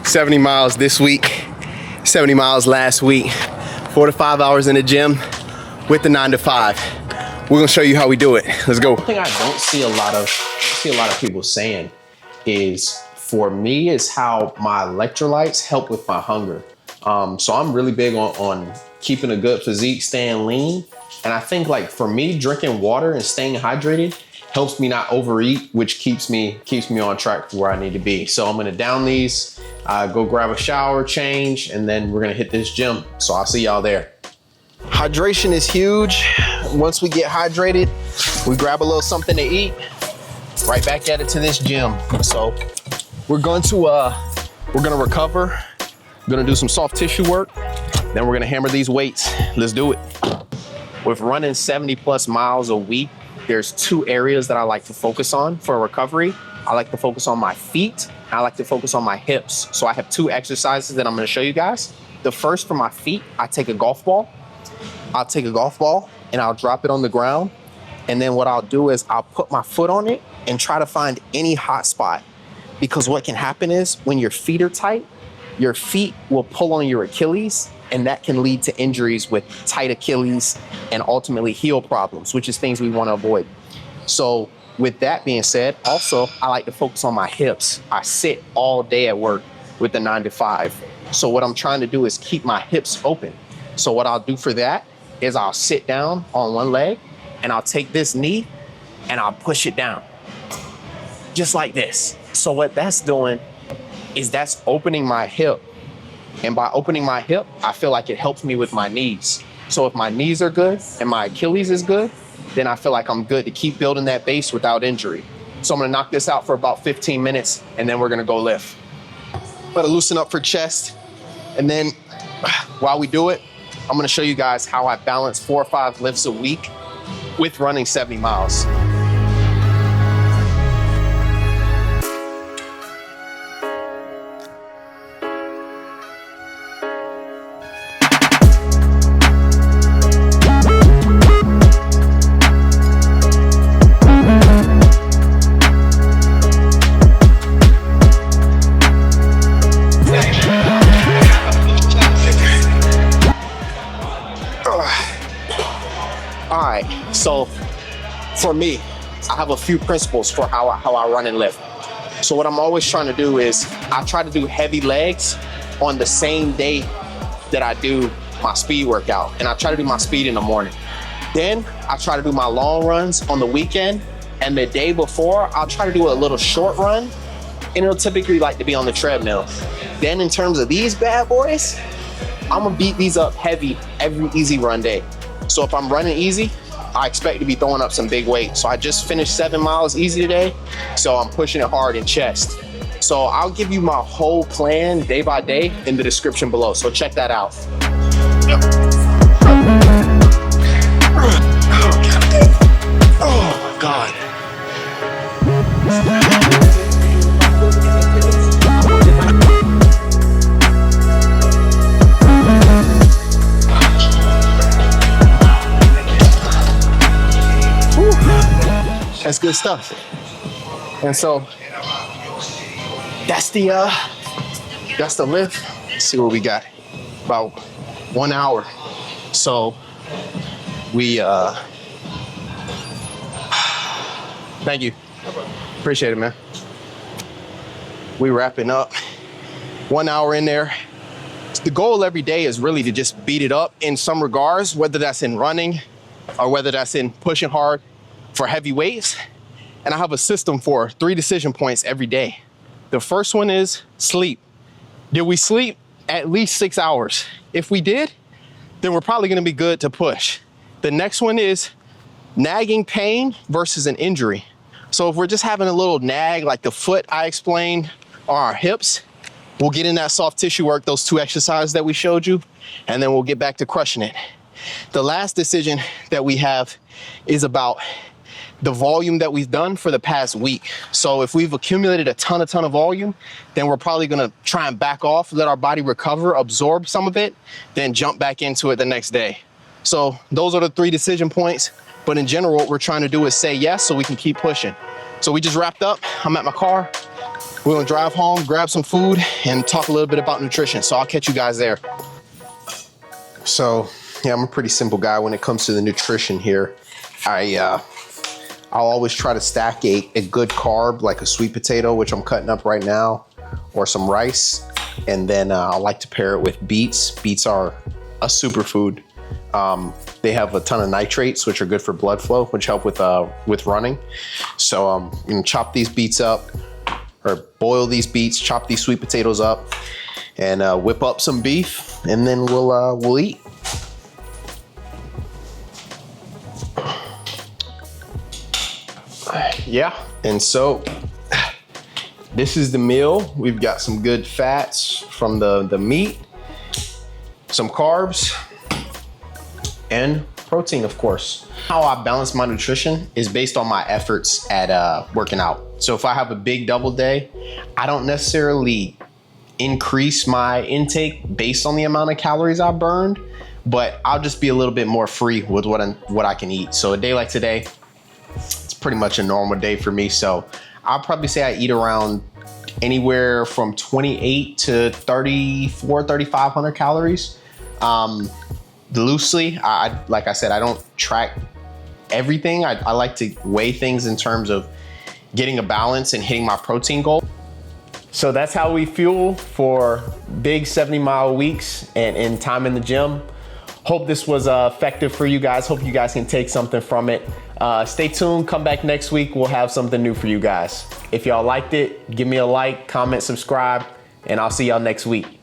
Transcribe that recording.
70 miles this week, 70 miles last week, 4 to 5 hours in the gym with the 9 to 5. We're gonna show you how we do it. Let's go. One thing I don't see a lot of people saying is, for me, is how my electrolytes help with my hunger. So I'm really big on keeping a good physique, staying lean. And I think, like, for me, drinking water and staying hydrated helps me not overeat, which keeps me on track for where I need to be. So I'm gonna down these, go grab a shower, change, and then we're gonna hit this gym. So I'll see y'all there. Hydration is huge. Once we get hydrated, we grab a little something to eat, right back at it to this gym. So we're gonna recover, we're gonna do some soft tissue work, then we're gonna hammer these weights. Let's do it. With running 70 plus miles a week, there's two areas that I like to focus on for recovery. I like to focus on my feet, and I like to focus on my hips. So I have two exercises that I'm gonna show you guys. The first, for my feet, I take a golf ball. I'll take a golf ball and I'll drop it on the ground. And then what I'll do is I'll put my foot on it and try to find any hot spot. Because what can happen is when your feet are tight, your feet will pull on your Achilles, and that can lead to injuries with tight Achilles and ultimately heel problems, which is things we want to avoid. So with that being said, also, I like to focus on my hips. I sit all day at work with the 9 to 5. So what I'm trying to do is keep my hips open. So what I'll do for that is I'll sit down on one leg and I'll take this knee and I'll push it down, just like this. So what that's doing is that's opening my hip. And by opening my hip, I feel like it helps me with my knees. So if my knees are good and my Achilles is good, then I feel like I'm good to keep building that base without injury. So I'm gonna knock this out for about 15 minutes and then we're gonna go lift. Gotta loosen up for chest. And then while we do it, I'm gonna show you guys how I balance 4 or 5 lifts a week with running 70 miles. All right, so for me, I have a few principles for how I run and lift. So what I'm always trying to do is I try to do heavy legs on the same day that I do my speed workout. And I try to do my speed in the morning. Then I try to do my long runs on the weekend. And the day before, I'll try to do a little short run. And it'll typically like to be on the treadmill. Then in terms of these bad boys, I'm gonna beat these up heavy every easy run day. So if I'm running easy, I expect to be throwing up some big weight. So I just finished 7 miles easy today. So I'm pushing it hard in chest. So I'll give you my whole plan day by day in the description below. So check that out. Oh my God. That's good stuff. And so that's the lift. Let's see what we got. About 1 hour. So we thank you. Appreciate it, man. We wrapping up. 1 hour in there. The goal every day is really to just beat it up in some regards, whether that's in running or whether that's in pushing hard for heavy weights. And I have a system for 3 decision points every day. The first one is sleep. Did we sleep at least 6 hours? If we did, then we're probably gonna be good to push. The next one is nagging pain versus an injury. So if we're just having a little nag, like the foot I explained, or our hips, we'll get in that soft tissue work, those 2 exercises that we showed you, and then we'll get back to crushing it. The last decision that we have is about the volume that we've done for the past week. So if we've accumulated a ton of volume, then we're probably gonna try and back off, let our body recover, absorb some of it, then jump back into it the next day. So those are the 3 decision points. But in general, what we're trying to do is say yes so we can keep pushing. So we just wrapped up. I'm at my car. We're gonna drive home, grab some food, and talk a little bit about nutrition. So I'll catch you guys there. So yeah, I'm a pretty simple guy when it comes to the nutrition here. I'll always try to stack a good carb, like a sweet potato, which I'm cutting up right now, or some rice. And then I like to pair it with beets. Beets are a superfood. They have a ton of nitrates, which are good for blood flow, which help with running. So I'm gonna chop these beets up, or boil these beets, chop these sweet potatoes up, and whip up some beef, and then we'll eat. Yeah, and so this is the meal. We've got some good fats from the meat, some carbs, and protein, of course. How I balance my nutrition is based on my efforts at working out. So if I have a big double day, I don't necessarily increase my intake based on the amount of calories I burned, but I'll just be a little bit more free with what I can eat. So a day like today, it's pretty much a normal day for me. So I'll probably say I eat around anywhere from 28 to 3,500 calories. Loosely, like I said, I don't track everything. I like to weigh things in terms of getting a balance and hitting my protein goal. So that's how we fuel for big 70-mile weeks and time in the gym. Hope this was effective for you guys. Hope you guys can take something from it. Stay tuned, come back next week. We'll have something new for you guys. If y'all liked it, give me a like, comment, subscribe, and I'll see y'all next week.